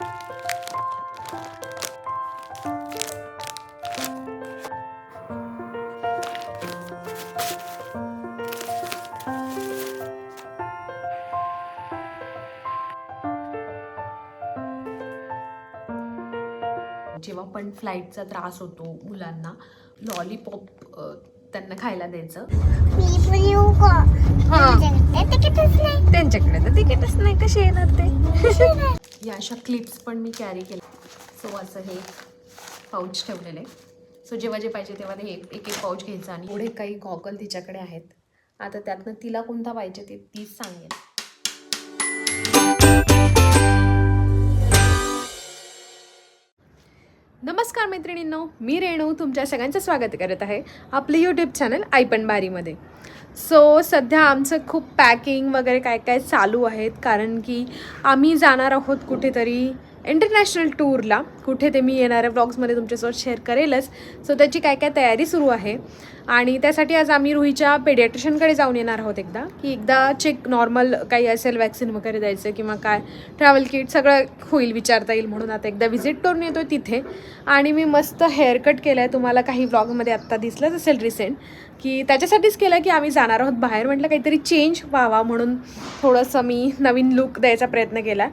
जेव्हा पण फ्लाईटचा त्रास होतो मुलांना, लॉलीपॉप त्यांना खायला द्यायचं. त्यांच्याकडे तर तिकीटच नाही, कसे येणार ते? या अशा क्लिप्स पण मी कॅरी केल्या. सो असं हे पाऊच ठेवलेलं आहे. सो जेव्हा जे पाहिजे तेव्हा हे एक एक पाऊच घ्यायचं. आणि एवढे काही गॉगल तिच्याकडे आहेत. आता त्यातनं तिला कोणता पाहिजे ते तीच सांगेल. नमस्कार मैत्रिणींनो, मी रेणू तुमच्या सगळ्यांचं स्वागत करत आहे आपलं यूट्यूब चॅनल आईपण बारीमध्ये. सो सध्या आमचं खूप पॅकिंग वगैरे काय काय चालू आहेत, कारण की आम्ही जाणार आहोत कुठेतरी इंटरनॅशनल टूरला. कुठे ते मी येणाऱ्या व्लॉग्समध्ये तुमच्यासोबत शेअर करेलच. सो त्याची काय काय तयारी सुरू आहे. आणि त्यासाठी आज आम्ही रुहीच्या पेडियाट्रिशियनकडे जाऊन येणार आहोत. एकदा चेक नॉर्मल काही असेल, वॅक्सिन वगैरे द्यायचं किंवा काय ट्रॅव्हल किट सगळं होईल, विचारता येईल म्हणून आता एकदा व्हिजिट करून येतो तिथे. आणि मी मस्त हेअरकट केला आहे, तुम्हाला काही व्लॉगमध्ये आत्ता दिसलंच असेल रिसेंट, की त्याच्यासाठीच केलं की आम्ही जाणार आहोत बाहेर. म्हटलं काहीतरी चेंज व्हावा म्हणून थोडंसं मी नवीन लुक द्यायचा प्रयत्न केला.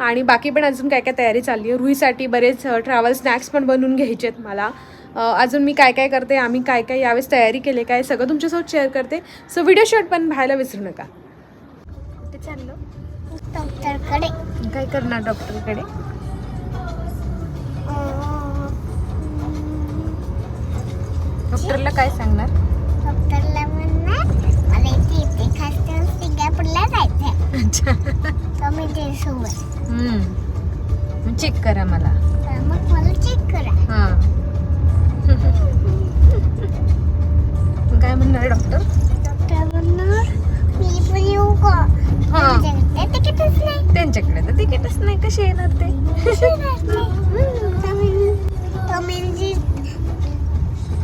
आणि बाकी पण अजून काय काय तयारी चालली आहे. रुहीसाठी बरेच ट्रॅव्हल स्नॅक्स पण बनवून घ्यायचे आहेत मला. अजून मी काय काय करते, आम्ही काय काय यावेळेस तयारी केली, काय सगळं तुमच्यासोबत शेअर करते. सो व्हिडिओ शॉट पण पाहायला विसरू नका. ते चाललं डॉक्टरकडे. काय करणार डॉक्टरकडे? डॉक्टरला काय सांगणार? डॉक्टरला म्हणणार मला इथे खासकर सिंगापूरला जायचंय. अच्छा, तर मी ते सोबत चेक करा मला. तर मग मला चेक करा. हां काय म्हणणार डॉक्टर? डॉक्टर म्हणणार मी पण येऊ का? त्यांच्याकडे तिकीटच नाही. त्यांच्याकडे तर तिकीटच नाही, कसे येणार ते?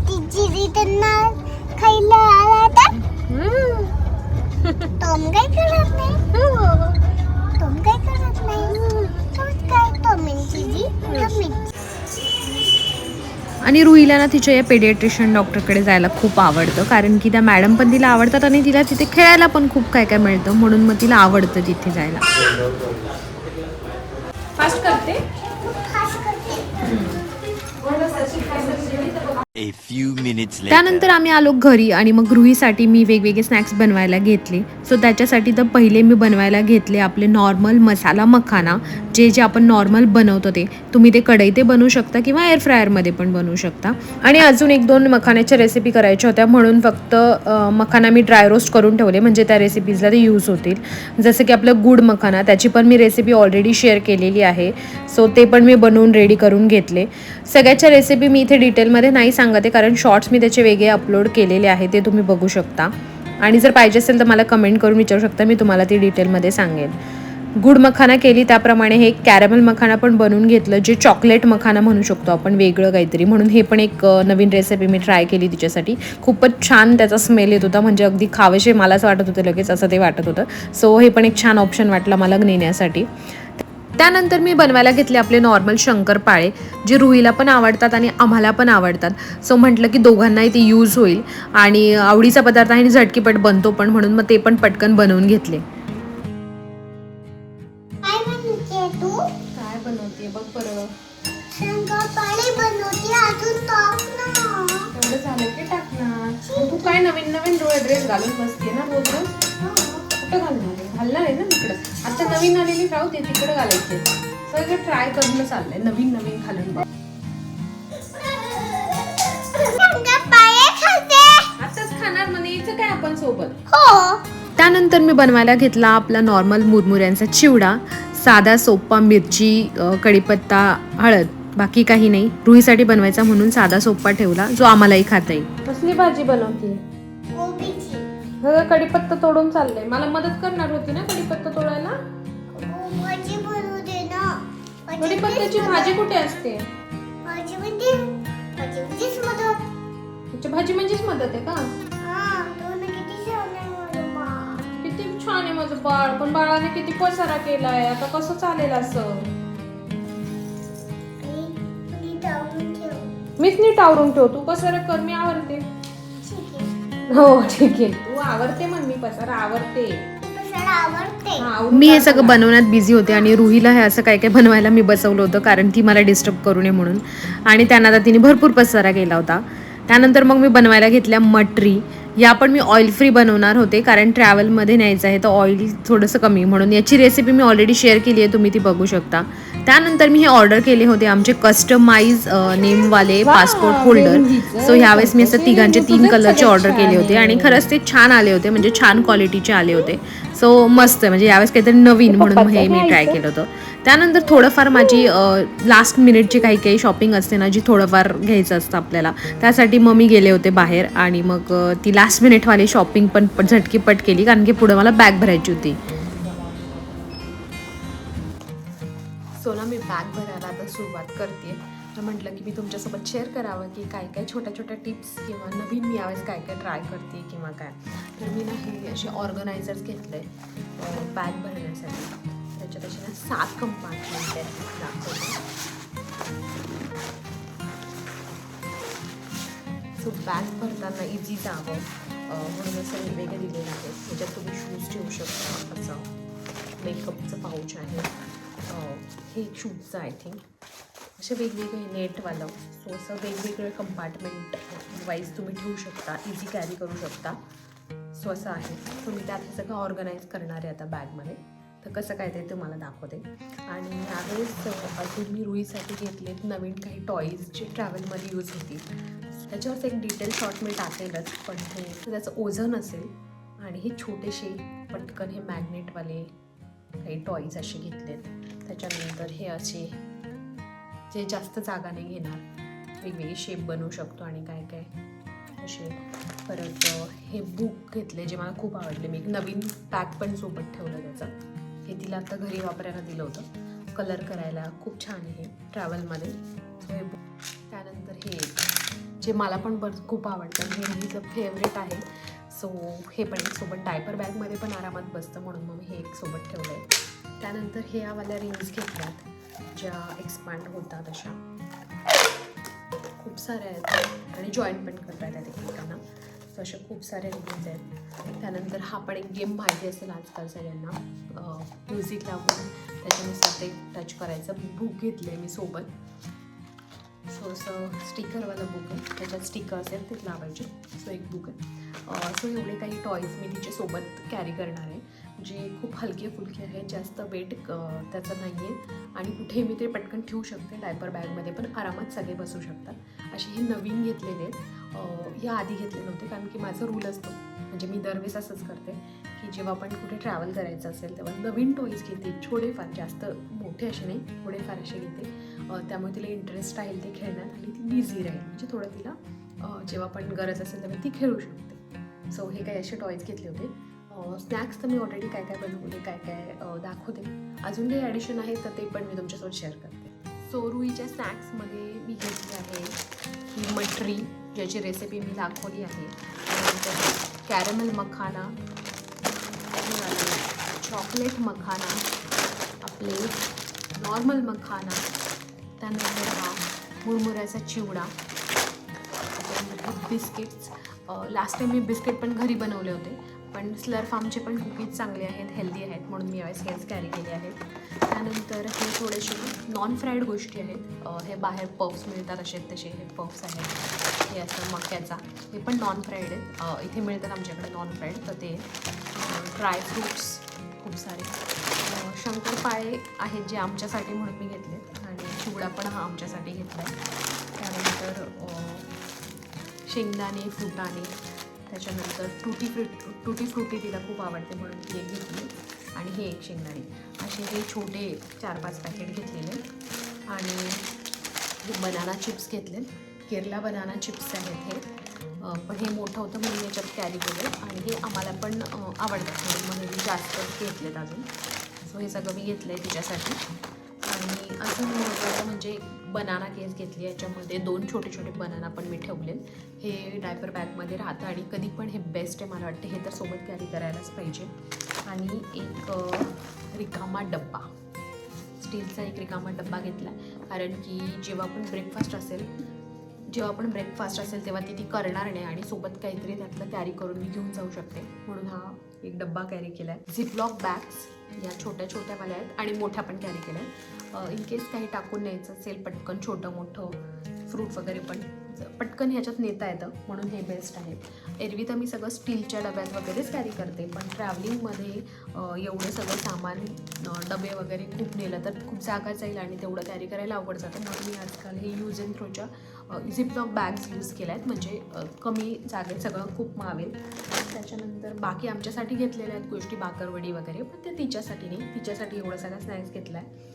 तिची त्यांना खायला आला तर टॉम काय करत नाही. टॉम काय करत नाही. काय टॉम आणि आणि रुहीला ना तिच्या या पेडियाट्रिशियन डॉक्टरकडे जायला खूप आवडतं, कारण की त्या मॅडम पण तिला आवडतात आणि तिला तिथे खेळायला पण खूप काय काय मिळतं, म्हणून मग तिला आवडतं तिथे जायला. फास्ट करते. A few minutes later. त्यानंतर आम्ही आलो घरी आणि मग रुहीसाठी मी वेगवेगळे स्नॅक्स बनवायला घेतले. सो त्याच्यासाठी तर पहिले मी बनवायला घेतले आपले नॉर्मल मसाला मखाना, जे आपण नॉर्मल बनवतो ते. तुम्ही ते कढईत बनवू शकता किंवा एअर फ्रायरमध्ये पण बनवू शकता. आणि अजून एक दोन मखाण्याच्या रेसिपी करायच्या होत्या, म्हणून फक्त मखाना मी ड्राय रोस्ट करून ठेवले, म्हणजे त्या रेसिपीजला ते यूज होतील. जसं की आपलं गुड मखाना, त्याची पण मी रेसिपी ऑलरेडी शेअर केलेली आहे. सो ते पण मी बनवून रेडी करून घेतले. सगळ्याच्या रेसिपी मी इथे डिटेलमध्ये नाही सांगते, कारण शॉर्ट्स मी त्याचे वेगळे अपलोड केलेले आहे, ते तुम्ही बघू शकता. आणि जर पाहिजे असेल तर मला कमेंट करून विचारू शकता, मी तुम्हाला ती डिटेलमध्ये सांगेन. गुड मखाना केली, त्याप्रमाणे हे कॅरमल मखाना पण बनवून घेतलं, जे चॉकलेट मखाना म्हणू शकतो आपण, वेगळं काहीतरी. म्हणून हे पण एक नवीन रेसिपी मी ट्राय केली तिच्यासाठी. खूपच छान त्याचा स्मेल येत होता, म्हणजे अगदी खावेसे मला असं वाटत होतं लगेच, असं ते वाटत होतं. सो हे पण एक छान ऑप्शन वाटलं मला नेण्यासाठी. त्यानंतर मी बनवायला घेतले आपले नॉर्मल शंकरपाळे, जे रुहीला पण आवडतात आणि आम्हाला पण आवडतात. सो म्हटलं की दोघांनाही ते यूज होईल आणि आवडीचा पदार्थ आहे आणि झटकीपट बनतो पण, म्हणून मग ते पण पटकन बनवून घेतले. काय बनवते तू? काय बनवते बघ बरं. शंकरपाळे बनवते, अजून टाक ना. एवढं झालं की टाकणार. तू काय नवीन नवीन ड्रेस घालून बसते ना रोज रोज? कुठं घालणार आहे ना तिकडं. आता नवीन आलेली राहू ते तिकडं घालायचे. सगळं ट्राय करून चाललंय, नवीन नवीन घालून. शंकरपाळे खाते. आताच खाणार म्हणायचं काय आपण सोबत. हो. त्यानंतर मी बनवायला घेतला आपला नॉर्मल मुरमुऱ्यांचा चिवडा, साधा सोप्पा, मिरची, कढीपत्ता, हळद, बाकी काही नाही. रुहीसाठी बनवायचा म्हणून साधा सोप्पा ठेवला, जो आम्हालाही खाता येईल. कसली भाजी बनवते? कोबीची. कढीपत्ता तोडून चाललंय. मला मदत करणार होती ना कढीपत्ता तोडायला? भाजी बनवू दे ना. कढीपत्त्याची भाजी कुठे असते? भाजी म्हणजेच मदत. भाजी म्हणजेच मदत आहे का? हा, तो ना किती छान आहे माझं बाळ. किती छान आहे माझं बाळ, पण बाळाने किती पसारा केलाय. आता कसं चालेल असं? मीच नीट आवरून ठेव, तू पसारा कर, मी आवरते. ठीक आहे. हो ठीक आहे, तू आवरते मग मी पसारा आवरते. पसारा आवडते. मी हे सगळं बनवण्यात बिझी होते आणि रुहीला हे असं काय काय बनवायला मी बसवलं होतं कारण ती मला डिस्टर्ब करू नये म्हणून. आणि त्यांना आता तिने भरपूर पसारा केला होता. त्यानंतर मग मी बनवायला घेतल्या मटरी. या पण मी ऑइल फ्री बनवणार होते कारण ट्रॅव्हलमध्ये न्यायचं आहे तर ऑइल थोडंसं कमी, म्हणून याची रेसिपी मी ऑलरेडी शेअर केली आहे, तुम्ही ती बघू शकता. त्यानंतर मी हे ऑर्डर केले होते आमचे कस्टमाइज नेमवाले पासपोर्ट होल्डर. सो ह्यावेळेस मी असं तिघांचे 3 कलरचे ऑर्डर केले होते आणि खरंच ते छान आले होते, म्हणजे छान क्वालिटीचे आले होते. सो मस्त आहे, म्हणजे यावेळेस काहीतरी नवीन म्हणून हे मी ट्राय केलं होतं. त्यानंतर थोडंफार माझी लास्ट मिनिटची काही काही शॉपिंग असते ना, जी थोडंफार घ्यायचं असतं आपल्याला, त्यासाठी मग मी गेले होते बाहेर आणि मग ती लास्ट मिनिटवाली शॉपिंग पण झटकीपट केली कारण की पुढे मला बॅग भरायची होती. सो ना मी बॅग भरायला आता सुरुवात करते. तर म्हटलं की मी तुमच्यासोबत शेअर करावं की काय काय छोट्या छोट्या टिप्स किंवा नवीन मी यावेळेस काय काय ट्राय करते किंवा काय. तर मी ना हे असे ऑर्गनायझर्स घेतले बॅग भरण्यासाठी. त्याच्यात असे ना 7 कंपार्टमेंट आहेत दाखवते. सो बॅग भरताना इझी जावं म्हणून असं वेगवेगळे दिलेलं आहे. त्याच्यात तुम्ही शूज ठेवू शकता. असं मेकअपचं पाऊच आहे, हे एक शूजचं आय थिंक. असे वेगवेगळे नेटवालं. सो असं वेगवेगळे कंपार्टमेंट वाईज तुम्ही ठेवू शकता, इझी कॅरी करू शकता. सो असं आहे. सो मी त्यात हे सगळं ऑर्गनाईज करणार आहे आता बॅगमध्ये. तर कसं काय ते तुम्हाला दाखवते. आणि यावेळेस अजून मी रुहीसाठी घेतलेत नवीन काही टॉईज जे ट्रॅव्हलमध्ये यूज होतील. त्याच्यावरच एक डिटेल शॉट मी टाकेलच, पण हे त्याचं ओझं नसेल. आणि हे छोटेसे पटकन हे मॅग्नेटवाले काही टॉईज असे घेतलेत. त्याच्यानंतर हे असे जे जास्त जागा नाही घेणार, वेगवेगळे शेप बनवू शकतो आणि काय काय असे. परत हे बुक घेतले जे मला खूप आवडले. मी एक नवीन पॅक पण सोबत ठेवलं त्याचं. हे तिला आता घरी वापरायला दिलं होतं, कलर करायला खूप छान आहे ट्रॅव्हलमध्ये. हे बुक. त्यानंतर हे जे मला पण खूप आवडतं, हे रुहीचं फेवरेट आहे. सो हे पण एक सोबत डायपर बॅगमध्ये पण आरामात बसतं म्हणून मग मी हे एक सोबत ठेवलं आहे. त्यानंतर हे यावाल्या रिंग्स घेतल्यात ज्या एक्सपॅन्ड होतात अशा. खूप साऱ्या आहेत आणि जॉईंट पण करता येतात एकमेकांना. सो अशा खूप साऱ्या रिंग्स आहेत. त्यानंतर हा पण एक गेम माहिती असेल आजकाल सगळ्यांना, म्युझिक लावून त्याच्यानुसार ते टच करायचं. बुक घेतलं आहे मी सोबत. सो असं स्टिकरवालं बुक आहे, त्याच्यात स्टिकर्स आहेत ते लावायचे. सो एक बुक आहे. सो एवढे काही टॉईज मी तिच्यासोबत कॅरी करणार आहे, जे खूप हलके फुलके आहेत, जास्त वेट त्याचं नाही आहे आणि कुठेही मी ते पटकन ठेवू शकते. डायपर बॅगमध्ये पण आरामात सगळे बसू शकतात. असे हे नवीन घेतलेले आहेत, या आधी घेतले नव्हते कारण की माझा रूल असतो, म्हणजे मी दरवेळेस असंच करते की जेव्हा पण कुठे ट्रॅव्हल करायचं असेल तेव्हा नवीन टॉईज घेते. थोडेफार, जास्त मोठे असे नाही, थोडेफार असे घेते. त्यामुळे तिला इंटरेस्ट राहील ते खेळण्यात आणि ती बिझी राहील, म्हणजे थोडं तिला जेव्हा पण गरज असेल तेव्हा ती खेळू शकते. सो हे काही असे टॉईज घेतले होते. स्नॅक्स तर मी ऑलरेडी काय काय बनवले काय काय दाखवते. अजून काही ॲडिशन आहे तर ते पण मी तुमच्यासोबत शेअर करते. सो रुहीच्या स्नॅक्समध्ये मी घेतली आहे ही मटरी, ज्याची रेसिपी मी दाखवली आहे. त्यानंतर कॅरमल मखाना, चॉकलेट मखाना, आपले नॉर्मल मखाना, त्यानंतर हा मुरमुऱ्याचा चिवडा, बिस्किट्स. लास्ट टाइम मी बिस्किट पण घरी बनवले होते, पण स्लर फार्मचे पण कुकीज चांगले आहेत, हेल्दी आहेत म्हणून मी यावेळेस हेच कॅरी केले आहेत. त्यानंतर हे थोडेसे नॉन फ्राईड गोष्टी आहेत. हे बाहेर पफ्स मिळतात असे तसे हे पफ्स आहेत. हे असं मक्याचा, हे पण नॉन फ्राईड आहेत. इथे मिळतात आमच्याकडे नॉन फ्राईड. तर ते ड्रायफ्रूट्स खूप सारे, शंकरपाळे आहेत जे आमच्यासाठी म्हणून मी घेतले, आणि चिवडा पण हा आमच्यासाठी घेतला आहे. त्यानंतर शेंगदाणे, फुटाणे, त्याच्यानंतर टुटी फ्रुटी तिला खूप आवडते म्हणून ती एक घेतली, आणि हे एक शेंगदाणे. असे हे छोटे 4-5 पॅकेट घेतलेले. आणि हे बनाना चिप्स घेतले, केरला बनाना चिप्स आहेत हे. पण हे मोठं होतं म्हणून याच्यात कॅरी केलं, आणि हे आम्हाला पण आवडतात म्हणून मी जास्त घेतलेत अजून. सो हे सगळं मी घेतलं आहे तिच्यासाठी. आणि अजून महत्त्वाचं म्हणजे बनाना केस घेतली, याच्यामध्ये 2 छोटे छोटे बनाना पण मी ठेवले. हे डायपर बॅगमध्ये राहतं आणि कधी पण हे बेस्ट आहे मला वाटते. हे तर सोबत कॅरी करायलाच पाहिजे. आणि एक रिकामा डब्बा, स्टीलचा एक रिकामा डब्बा घेतला, कारण की जेव्हा पण ब्रेकफास्ट असेल, जेव्हा आपण ब्रेकफास्ट असेल तेव्हा ती करणार नाही आणि सोबत काहीतरी त्यातलं कॅरी करून मी घेऊन जाऊ शकते, म्हणून हा एक डब्बा कॅरी केला आहे. झिपलॉक बॅग्स या छोट्या छोट्यावाल्या आहेत आणि मोठ्या पण कॅरी केल्या आहेत. इन केस काही टाकून न्यायचं असेल पटकन, छोटं मोठं फ्रूट वगैरे पण पटकन ह्याच्यात नेता येतं, म्हणून हे बेस्ट आहे. एरवी तर मी सगळं स्टीलच्या डब्यात वगैरेच कॅरी करते, पण ट्रॅव्हलिंगमध्ये एवढं सगळं सामान डबे वगैरे खूप नेलं तर खूप जागा जाईल आणि तेवढं कॅरी करायला अवघड जातं, म्हणून मी आजकाल हे यूज अँड थ्रोच्या झिपलॉक बॅग्स यूज केल्या आहेत, म्हणजे कमी जागेत सगळं खूप मावेल. त्याच्यानंतर बाकी आमच्यासाठी घेतलेल्या आहेत गोष्टी, बाकरवडी वगैरे, पण ते तिच्यासाठी नाही. तिच्यासाठी एवढा सगळा स्नॅक्स घेतला आहे.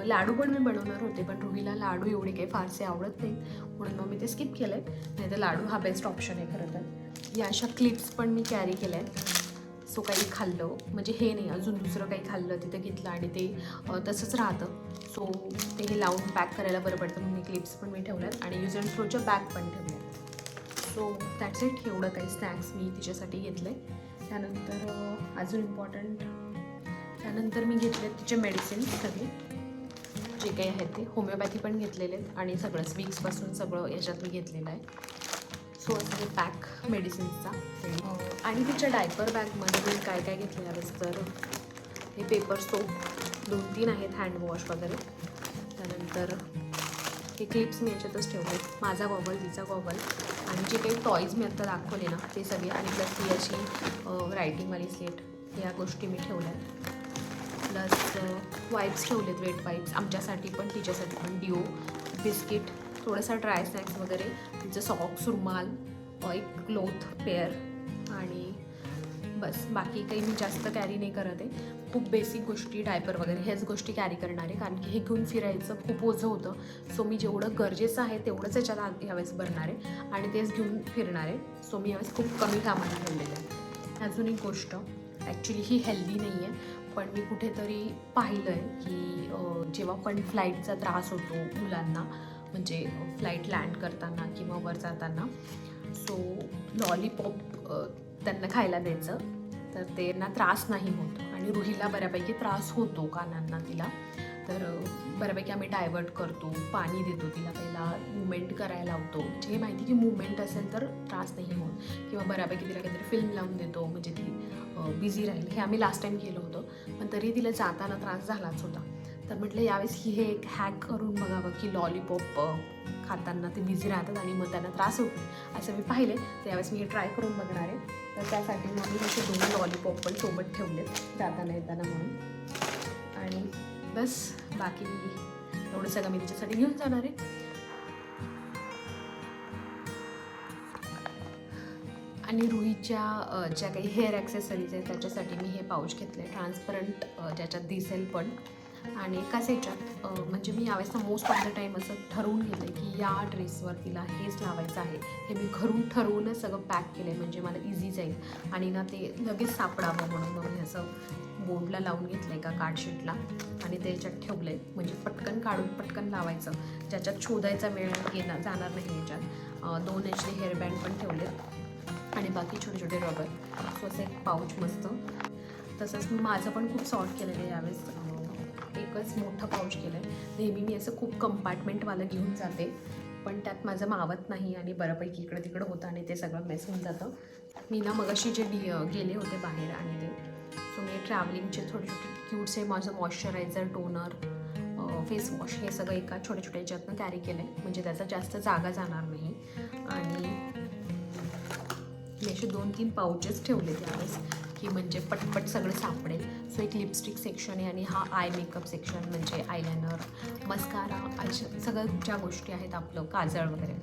लाडू पण मी बनवणार होते, पण रुहीला लाडू एवढे काही फारसे आवडत नाहीत, म्हणून मग मी ते स्किप केलं आहे. नाही तर लाडू हा बेस्ट ऑप्शन आहे खरं तर. या अशा क्लिप्स पण मी कॅरी केल्या आहेत. सो काही खाल्लं म्हणजे हे नाही, अजून दुसरं काही खाल्लं तिथं घेतलं आणि ते तसंच राहतं, सो ते हे लावून पॅक करायला बरं पडतं, म्हणून क्लिप्स पण मी ठेवल्यात आणि यूज अँड थ्रोच्या बॅग पण ठेवल्यात. So that's it. एवढं काही स्नॅक्स मी तिच्यासाठी घेतले. त्यानंतर अजून इम्पॉर्टंट, त्यानंतर मी घेतले तिचे मेडिसिन सगळे जे काही आहेत ते. होमिओपॅथी पण घेतलेले आहेत आणि सगळंच विक्सपासून सगळं याच्यात मी घेतलेलं आहे. सो असं हे पॅक मेडिसिन्सचा. आणि तिच्या डायपर बॅगमध्ये मी काय काय घेतलं आहेस तर हे पेपर सोप 2-3 आहेत, हँडवॉश वगैरे. त्यानंतर हे क्लिप्स मी याच्यातच ठेवले, माझा गॉगल, तिचा गॉगल आणि जे काही टॉईज मी आत्ता दाखवले ना ते सगळे, आणि प्लस ती अशी रायटिंगवाली स्लेट, या गोष्टी मी ठेवल्या आहेत. प्लस वाईप्स ठेवलेत, वेट वाईप्स आमच्यासाठी पण तिच्यासाठी पण, डिओ, बिस्किट, थोडासा ड्राय स्नॅक्स वगैरे, तिचं सॉक्स, रुमाल, एक क्लोथ पेअर आणि बस. बाकी काही मी जास्त कॅरी नाही करत आहे. खूप बेसिक गोष्टी, डायपर वगैरे ह्याच गोष्टी कॅरी करणार आहे, कारण की हे घेऊन फिरायचं खूप ओझं होतं. सो मी जेवढं गरजेचं आहे तेवढंच याच्यात ह्यावेळेस भरणार आहे आणि तेच घेऊन फिरणार आहे. सो मी यावेळेस खूप कमी कामाला ठेवलेलं आहे. अजून एक गोष्ट, ॲक्च्युली ही हेल्दी नाही आहे, पण मी कुठेतरी पाहिलं आहे की जेव्हा पण फ्लाईटचा त्रास होतो मुलांना, म्हणजे फ्लाईट लँड करताना किंवा वर जाताना, सो लॉलीपॉप त्यांना खायला द्यायचं तर त्यांना त्रास नाही होत. आणि रुहीला बऱ्यापैकी त्रास होतो कानांना तिला, तर बऱ्यापैकी आम्ही डायवर्ट करतो, पाणी देतो तिला, पहिला मुवमेंट करायला लावतो, म्हणजे हे माहिती की मुवमेंट असेल तर त्रास नाही होत, किंवा बऱ्यापैकी तिला काहीतरी फिल्म लावून देतो म्हणजे ती बिझी राहील. हे आम्ही लास्ट टाईम केलं होतं, पण तरी तिला जाताना त्रास झालाच होता. तर म्हटलं यावेळेस हे एक हॅक करून बघावं की लॉलीपॉप खाताना ते बिझी राहतात आणि मग त्यांना त्रास होतो असं मी पाहिले, तर यावेळेस मी हे ट्राय करून बघणार आहे. तर त्यासाठी मग मी असे 2 लॉलीपॉप पण सोबत ठेवलेत जाताना येताना म्हणून. आणि बस बाकी एवढं सगळं मी तिच्यासाठी घेऊन जाणार आहे. आणि रुहीच्या ज्या काही हेअर ॲक्सेसरीज आहेत त्याच्यासाठी मी हे पाऊच घेतलं आहे, ट्रान्सपरंट, ज्याच्यात दिसेल पण, आणि एकाच ह्याच्यात म्हणजे मी यावेळेस मोस्ट ऑफ द टाईम असं ठरवून घेतलं आहे की या ड्रेसवर तिला हेच लावायचं आहे. हे मी घरून ठरवूनच सगळं पॅक केलं आहे, म्हणजे मला इझी जाईल आणि ना ते लगेच सापडावं, म्हणून मग मी असं बोर्डला लावून घेतलं आहे का कार्डशीटला आणि ते याच्यात ठेवलं आहे, म्हणजे पटकन काढून पटकन लावायचं, ज्याच्यात शोधायचा वेळ जाणार नाही. याच्यात 2 याचे हेअरबँड पण ठेवलेत आणि बाकी छोटे छोटे रबर. सो असं एक पाऊच मस्त. तसंच मी माझं पण खूप सॉर्ट केलेलं आहे यावेळेस, एकच मोठं पाऊच केलं आहे. नेहमी मी असं खूप कंपार्टमेंटवालं घेऊन जाते, पण त्यात माझं मावत नाही आणि बऱ्यापैकी इकडं तिकडं होतं आणि ते सगळं मेस होऊन जातं. मी ना मगाशी जे गेले होते बाहेर आणि ते, सो मी ट्रॅव्हलिंगचे थोडे छोटे क्यूटचे माझं मॉइश्चरायझर, टोनर, फेस वॉश हे सगळं एका छोट्या छोट्या ह्याच्यातनं कॅरी केलं आहे, म्हणजे त्याचा जास्त जागा जाणार नाही. आणि मी असे 2-3 पाऊचेस ठेवले त्यावेळेस की म्हणजे पटपट सगळं सापडेल. सो एक लिपस्टिक सेक्शन आहे आणि हा आय मेकअप सेक्शन, म्हणजे आयलायनर, मस्कारा, अशा सगळं ज्या गोष्टी आहेत, आपलं काजळ वगैरे,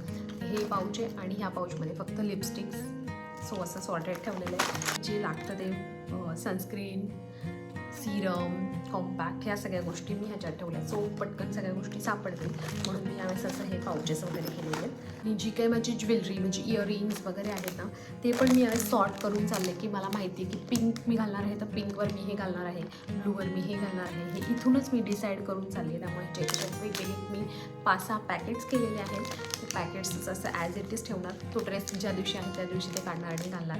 हे पाऊच आहे. आणि ह्या पाऊचमध्ये फक्त लिपस्टिक्स. सो असं सॉर्टेड ठेवलेलं आहे, जे लागतं ते सनस्क्रीन, सिरम, कॉम्पॅक्ट, ह्या सगळ्या गोष्टी मी ह्याच्यात ठेवल्या. सो पटकन सगळ्या गोष्टी सापडतील, म्हणून मी यावेळेस असं हे पाऊचेस वगैरे केलेले आहेत. आणि जी काही माझी ज्वेलरी म्हणजे इयरिंग्स वगैरे आहेत ना, ते पण मी यावेळेस सॉर्ट करून चालले की मला माहिती आहे की पिंक मी घालणार आहे तर पिंकवर मी हे घालणार आहे, ब्लूवर मी हे घालणार आहे, हे इथूनच मी डिसाईड करून चालले. त्यामुळे ज्याच्यात वेगवेगळे मी 5-6 पॅकेट्स केलेले आहेत. ते पॅकेट्स असं ॲज इट इज ठेवणार. तो ड्रेस ज्या दिवशी आहे त्या दिवशी ते काढणार आणि घालणार,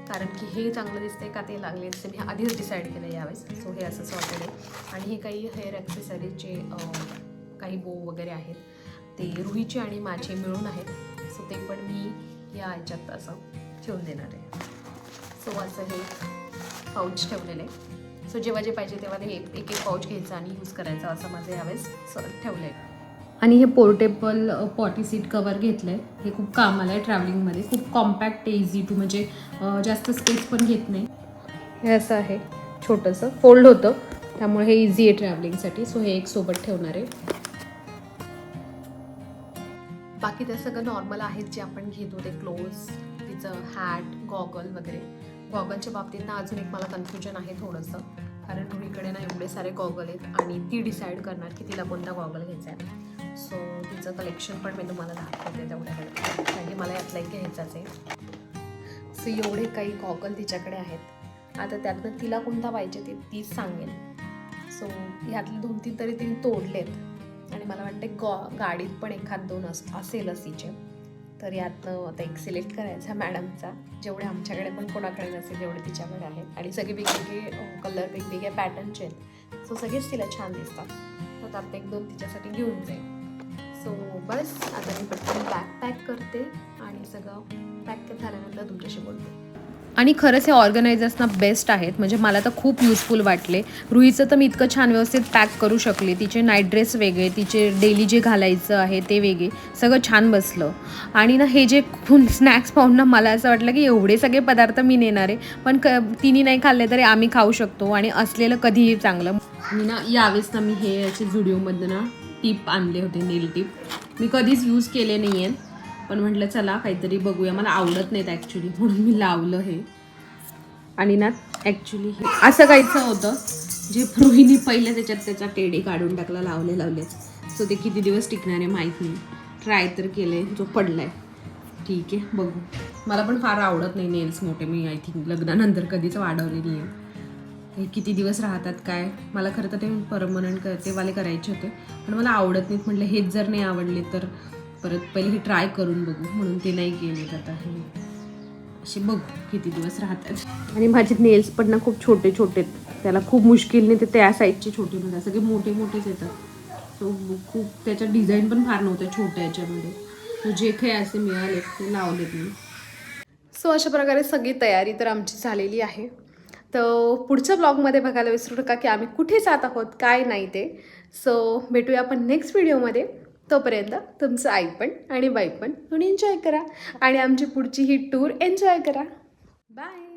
कारण की हे चांगलं दिसतंय का ते लागले ते मी आधीच डिसाईड केलं आहे यावेळेस. सो हे असं सॉर्टेड आहे. आणि हे काही हेअर ॲक्सेसरीजचे काही बो वगैरे आहेत, ते रुहीचे आणि माझे मिळून आहेत. सो ते पण मी या ह्याच्यात असं ठेवून देणार आहे. सो असं हे पाऊच ठेवलेलं आहे. सो जेव्हा जे पाहिजे तेव्हा ते एक एक पाऊच घ्यायचं आणि यूज करायचं असं माझं यावेळेस ठेवलं आहे. आणि हे पोर्टेबल पॉटी सीट कवर घेतलं आहे. हे खूप कामाला आहे ट्रॅव्हलिंगमध्ये. खूप कॉम्पॅक्ट आहे, इझी टू, म्हणजे जास्त स्पेस पण घेत नाही. हे असं आहे, छोटंसं फोल्ड होतं, त्यामुळे हे इझी आहे ट्रॅव्हलिंगसाठी. सो हे एक सोबत ठेवणार आहे. बाकी ते सगळं नॉर्मल आहेत जे आपण घेतो ते क्लोथ्स, तिचं हॅट, गॉगल वगैरे. गॉगलच्या बाबतीत ना अजून एक मला कन्फ्युजन आहे थोडंसं, कारण रुहीकडे ना एवढे सारे गॉगल आहेत आणि ती डिसाईड करणार की तिला कोणता गॉगल घ्यायचा आहे. सो तिचं कलेक्शन पण मी तुम्हाला दाखवते तेवढ्याकडे, कारण की मला यातला एक घ्यायचाच आहे. सो एवढे काही गॉगल तिच्याकडे आहेत. आता त्यातनं तिला कोणता पाहिजे ते तीच सांगेल. सो ह्यातले 2-3 तरी तिने तोडलेत आणि मला वाटते गाडीत पण एखाद 2 असेलच तिचे. तर यातनं आता एक सिलेक्ट करायचा मॅडमचा, जेवढे आमच्याकडे पण कोणाकडे नसेल जेवढे तिच्याकडे आहेत. आणि सगळे वेगवेगळे कलर, वेगवेगळ्या पॅटर्नचे आहेत. सो सगळेच तिला छान दिसतात. तर त्यात 1-2 तिच्यासाठी घेऊन जाईल. सो बस आता मी पटकन बॅग पॅक करते आणि सगळं पॅक झाल्यानंतर तुमच्याशी बोलते. आणि खरंच हे ऑर्गनायझर्स ना बेस्ट आहेत, म्हणजे मला तर खूप युजफुल वाटले. रुहीचं तर मी इतकं छान व्यवस्थित पॅक करू शकले. तिचे नाईट ड्रेस वेगळे, तिचे डेली जे घालायचं आहे ते वेगळे, सगळं छान बसलं. आणि ना हे जे स्नॅक्स पाहून ना मला असं वाटलं की एवढे सगळे पदार्थ मी नेणार आहे, पण तिने नाही खाल्ले तरी आम्ही खाऊ शकतो आणि असलेलं कधीही चांगलं. मी ना यावेळेस ना मी हे याचे झुडिओमधनं ना टिप आणले होते, नेल टिप. मी कधीच यूज केले नाही आहेत, पण म्हटलं चला काहीतरी बघूया. मला आवडत नाहीत ॲक्च्युली, म्हणून मी लावलं हे. आणि ना ॲक्च्युली हे असं काहीचं होतं जे रुहीने पहिलं त्याचा टेडी काढून टाकला, लावले. सो ते किती दिवस टिकणार आहे माहीत नाही. ट्राय तर केले, जो पडलाय. ठीक आहे, बघू. मला पण फार आवडत नाही नेल्स मोठे. मी आय थिंक लग्नानंतर कधीच वाढवले नाही आहे. हे किती दिवस राहतात काय. मला खरं तर ते परमनंट ते वाले करायचे होते, पण मला आवडत नाहीत. म्हटलं हेच जर नाही आवडले तर परत पहिले हे ट्राय करून बघू, म्हणून ते नाही केले. आता हे असे बघू किती दिवस राहतात. आणि माझे नेल्स पण ना खूप छोटे आहेत. त्याला खूप मुश्किलने ते त्या साईजचे छोटे होतात, सगळे मोठेच येतात. सो खूप त्याच्या डिझाईन पण फार नव्हत्या छोट्या याच्यामध्ये. तो जे काही असे मिळाले ते लावलेत मी. सो अशा प्रकारे सगळी तयारी तर आमची झालेली आहे. तर पुढच्या ब्लॉगमध्ये बघायला विसरू नका की आम्ही कुठे जात आहोत, काय नाही ते. सो भेटूया आपण नेक्स्ट व्हिडिओमध्ये. तोपर्यंत तुमचं आई पण आणि बाई पण तुम्ही एन्जॉय करा आणि आमची पुढची ही टूर एन्जॉय करा. बाय.